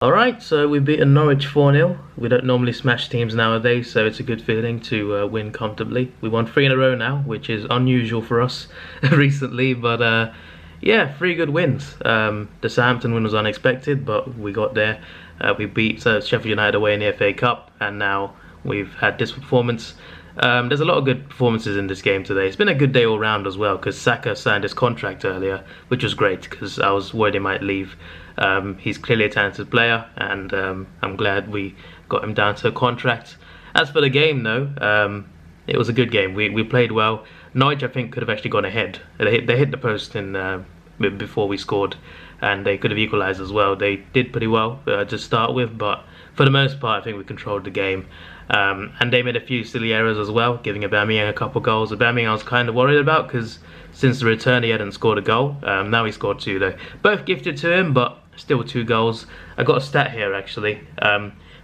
Alright, so we've beaten Norwich 4-0. We don't normally smash teams nowadays, so it's a good feeling to win comfortably. We won 3 in a row now, which is unusual for us recently, but yeah, 3 good wins. The Southampton win was unexpected, but we got there. We beat Sheffield United away in the FA Cup, and now we've had this performance. There's a lot of good performances in this game today. It's been a good day all round as well, because Xhaka signed his contract earlier, which was great, because I was worried he might leave. He's clearly a talented player, and I'm glad we got him down to a contract. As for the game, though, it was a good game. We played well. Norwich, I think, could have actually gone ahead. They hit the post in before we scored, and they could have equalised as well. They did pretty well to start with, but for the most part, I think we controlled the game. And they made a few silly errors as well, giving Aubameyang a couple goals. Aubameyang I was kind of worried about, because since the return he hadn't scored a goal. Now he scored 2 though. Both gifted to him, but still 2 goals. I got a stat here actually.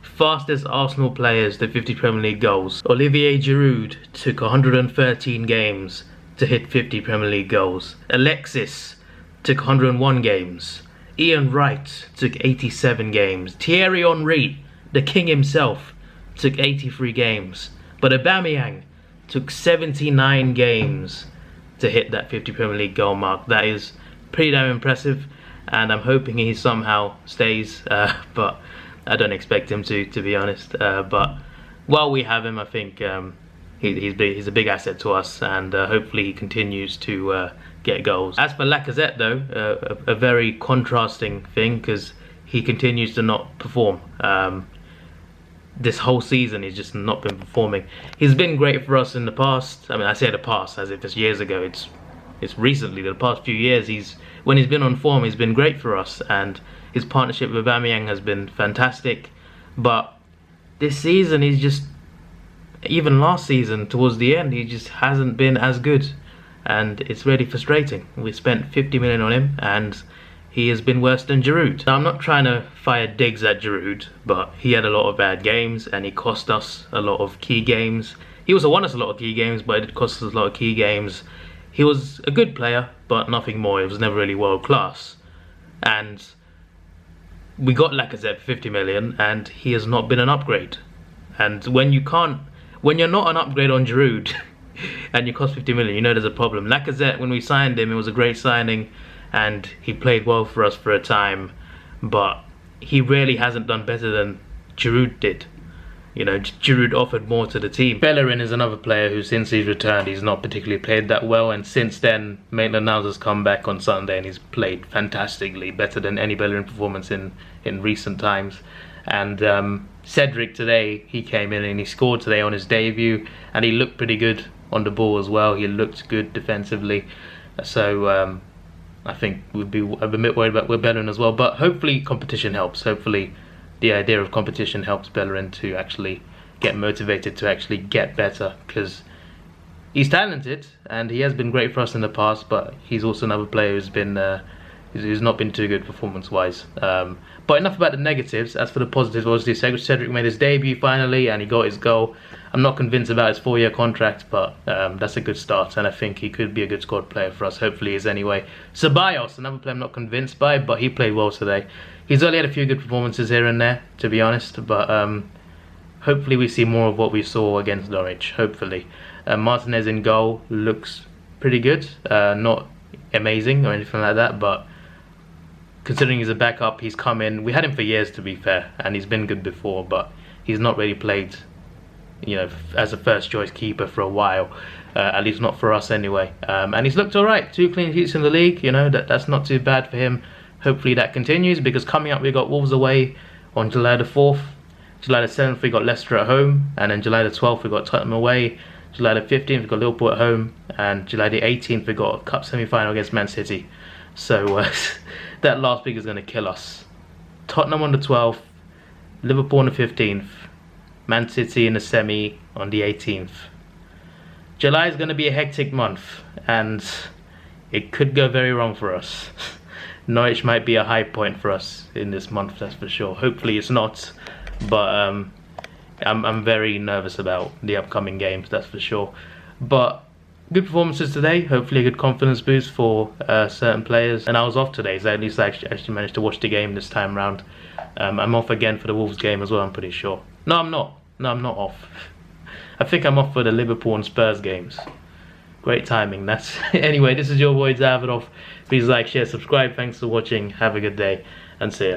Fastest Arsenal players to 50 Premier League goals. Olivier Giroud took 113 games to hit 50 Premier League goals. Alexis took 101 games. Ian Wright took 87 games. Thierry Henry, the king himself, took 83 games. But Aubameyang took 79 games to hit that 50 Premier League goal mark. That is pretty damn impressive, and I'm hoping he somehow stays, but I don't expect him to be honest. But while we have him, I think he's a big asset to us, and hopefully he continues to get goals. As for Lacazette though, a very contrasting thing, because he continues to not perform. This whole season he's just not been performing. He's been great for us in the past. I mean, I say the past as if it's years ago. It's recently, the past few years, when he's been on form, he's been great for us, and his partnership with Aubameyang has been fantastic. But this season he's just, even last season towards the end, he just hasn't been as good, and it's really frustrating. We spent 50 million on him, and he has been worse than Giroud. Now, I'm not trying to fire digs at Giroud, but he had a lot of bad games, and he cost us a lot of key games. He also won us a lot of key games, but it cost us a lot of key games. He was a good player, but nothing more. He was never really world class. And we got Lacazette for 50 million, and he has not been an upgrade. And when you're not an upgrade on Giroud, and you cost 50 million, you know there's a problem. Lacazette, when we signed him, it was a great signing, and he played well for us for a time, but he really hasn't done better than Giroud did. You know, Giroud offered more to the team. Bellerin is another player who, since he's returned, he's not particularly played that well, and since then, Maitland-Niles has come back on Sunday and he's played fantastically, better than any Bellerin performance in recent times. And Cedric today, he came in and he scored today on his debut, and he looked pretty good on the ball as well. He looked good defensively. So I think I'm a bit worried about Bellerin as well, but hopefully competition helps. Hopefully the idea of competition helps Bellerin to actually get motivated to actually get better, because he's talented and he has been great for us in the past, but he's also another player who's been who's not been too good performance-wise. But enough about the negatives. As for the positives, obviously Cedric made his debut finally and he got his goal. I'm not convinced about his 4-year contract, but that's a good start, and I think he could be a good squad player for us. Hopefully he is anyway. Ceballos, another player I'm not convinced by, but he played well today. He's only had a few good performances here and there, to be honest, but hopefully we see more of what we saw against Norwich, hopefully. Martinez in goal looks pretty good, not amazing or anything like that, but considering he's a backup, he's come in. We had him for years, to be fair, and he's been good before, but he's not really played, you know, as a first choice keeper for a while, at least not for us anyway. And he's looked alright, 2 clean sheets in the league, you know, that's not too bad for him. Hopefully that continues, because coming up we got Wolves away on July the 4th, July the 7th we got Leicester at home, and then July the 12th we got Tottenham away, July the 15th we got Liverpool at home, and July the 18th we got a cup semi-final against Man City. So that last week is going to kill us. Tottenham on the 12th, Liverpool on the 15th, Man City in the semi on the 18th. July is going to be a hectic month, and it could go very wrong for us. Norwich might be a high point for us in this month, that's for sure. Hopefully it's not, but I'm very nervous about the upcoming games, that's for sure. But good performances today, hopefully a good confidence boost for certain players. And I was off today, so at least I actually managed to watch the game this time round. I'm off again for the Wolves game as well, I'm pretty sure. No, I'm not. No, I'm not off. I think I'm off for the Liverpool and Spurs games. Great timing, that's... Anyway, this is your boy Davidoff. Please like, share, subscribe. Thanks for watching. Have a good day, and see ya.